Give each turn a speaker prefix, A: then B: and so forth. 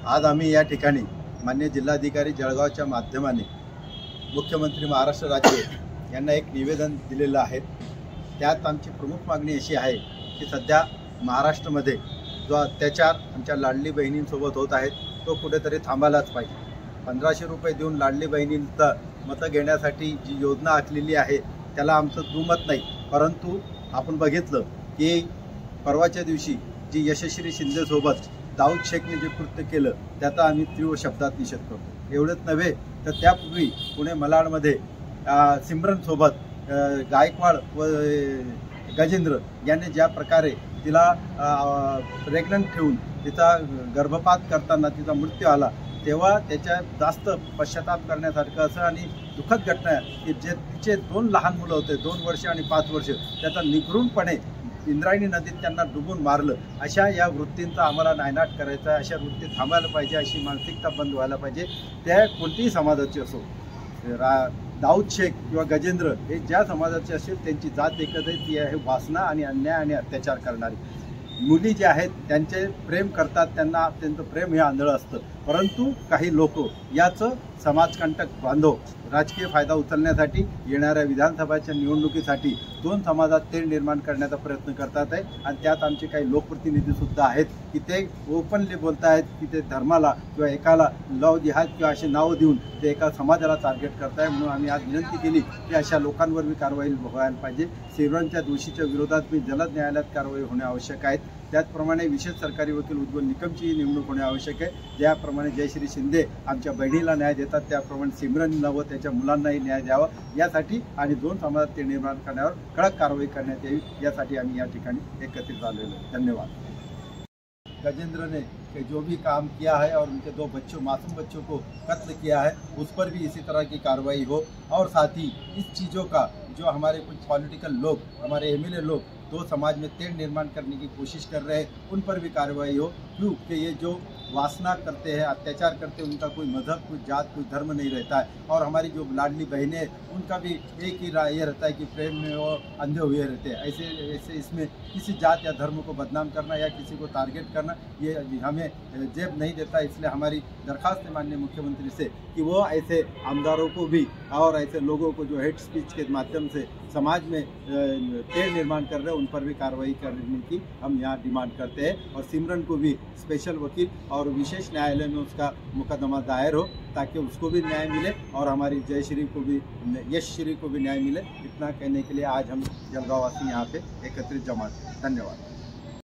A: आज आम्ही या ठिकाणी माननीय जिल्हाधिकारी जळगावच्या माध्यमाने मुख्यमंत्री महाराष्ट्र राज्य यांना एक निवेदन दिलेलं आहे। त्यात आमची प्रमुख मागणी अशी आहे की सध्या महाराष्ट्रामध्ये जो अत्याचार आमच्या लाडली बहिणींसोबत होत आहे तो कुठेतरी थांबायलाच पाहिजे। 1500 रुपये देऊन लाडली बहिणींचं मतं घेण्यासाठी जी योजना आखलेली आहे त्याला आमचं दुमत नाही, परंतु आपण बघितलं की परवाच्या दिवशी जी यशस्वी शिंदेसोबत दाऊद शेखने जे कृत्य केलं त्याचा आम्ही तीव्र शब्दात निषेध करतो। एवढंच नव्हे तर त्यापूर्वी पुणे मलाडमध्ये सिमरनसोबत गायकवाड व गजेंद्र यांनी ज्या प्रकारे तिला प्रेग्नंट ठेवून तिचा गर्भपात करताना तिचा मृत्यू आला तेव्हा त्याच्या जास्त पश्चाताप करण्यासारखं असं आणि दुःखद घटना आहे की जे तिचे 2 लहान मुलं होते, 2 वर्ष आणि 5 वर्ष, त्याचा निगरूनपणे इंद्रायणी नदीत त्यांना डुबून मारलं। अशा या वृत्तींचा आम्हाला नायनाट करायचा, अशा वृत्ती थांबायला पाहिजे, अशी मानसिकता बंद व्हायला पाहिजे। त्या कोणतीही समाजाची असो, दाऊद शेख किंवा गजेंद्र हे ज्या समाजाचे असेल त्यांची जात एकच आहे, ती आहे वासना आणि अन्याय आणि अत्याचार करणारी। मुली जे आहेत त्यांचे प्रेम करतात, त्यांना त्यांचं प्रेम हे आंधळं असतं, परंतु काही लोक याचं समाजकंटक बांधव राजकीय फायदा उचलण्यासाठी येणाऱ्या विधानसभाच्या निवडणुकीसाठी 2 समाजात तेढ निर्माण करण्याचा प्रयत्न करतात आहे। आणि त्यात आमचे काही लोकप्रतिनिधीसुद्धा आहेत की ते ओपनली बोलत आहेत की ते धर्माला किंवा एकाला लव जिहाद किंवा असे नावं देऊन ते एका समाजाला टार्गेट करत आहे। म्हणून आम्ही आज विनंती केली की अशा लोकांवर मी कारवाई व्हायला पाहिजे। सिमरनच्या दोषीच्या विरोधात मी जलद न्यायालयात कारवाई होणे आवश्यक आहे। त्याचप्रमाणे विशेष सरकारी वकील उज्ज्वल निकमची नेमणूक होणे आवश्यक आहे। ज्याप्रमाणे जयश्री शिंदे आमच्या बहिणीला न्याय देतात त्याप्रमाणे सिमरनला व त्याच्या मुलांनाही न्याय द्यावा यासाठी आणि 2 समाजात ते निर्माण करण्यावर कडक कारवाई करण्यात यावी यासाठी आम्ही या ठिकाणी एकत्रित आलेलो आहे। धन्यवाद। गजेंद्र ने जो भी काम किया है और उनके 2 बच्चों मासूम बच्चों को कत्ल किया है उस पर भी इसी तरह की कार्रवाई हो। और साथ ही इस चीज़ों का जो हमारे कुछ पॉलिटिकल लोग, हमारे एमएलए लोग 2 समाज में तेढ़ निर्माण करने की कोशिश कर रहे हैं उन पर भी कार्रवाई हो। क्योंकि ये जो वासना करते हैं, अत्याचार करते हैं, उनका कोई मजहब, कोई जात, कोई धर्म नहीं रहता है। और हमारी जो लाडली बहनें हैं उनका भी एक ही ये रहता है कि प्रेम में वो अंधे हुए रहते हैं। ऐसे इसमें किसी जात या धर्म को बदनाम करना या किसी को टारगेट करना ये हमें जेब नहीं देता। इसलिए हमारी दरख्वास्त है माननीय मुख्यमंत्री से कि वो ऐसे आमदारों को भी और ऐसे लोगों को जो हेट स्पीच के माध्यम से समाज में तेढ़ निर्माण कर रहे हैं उन पर भी कार्रवाई करने की हम यहाँ डिमांड करते हैं। और सिमरन को भी स्पेशल वकील और विशेष न्यायालय में उसका मुकदमा दायर हो ताकि उसको भी न्याय मिले और हमारी जयश्री को भी, यशश्री को भी न्याय मिले। इतना कहने के लिए आज हम जलगांव वासी यहाँ पे एकत्रित जमा। धन्यवाद।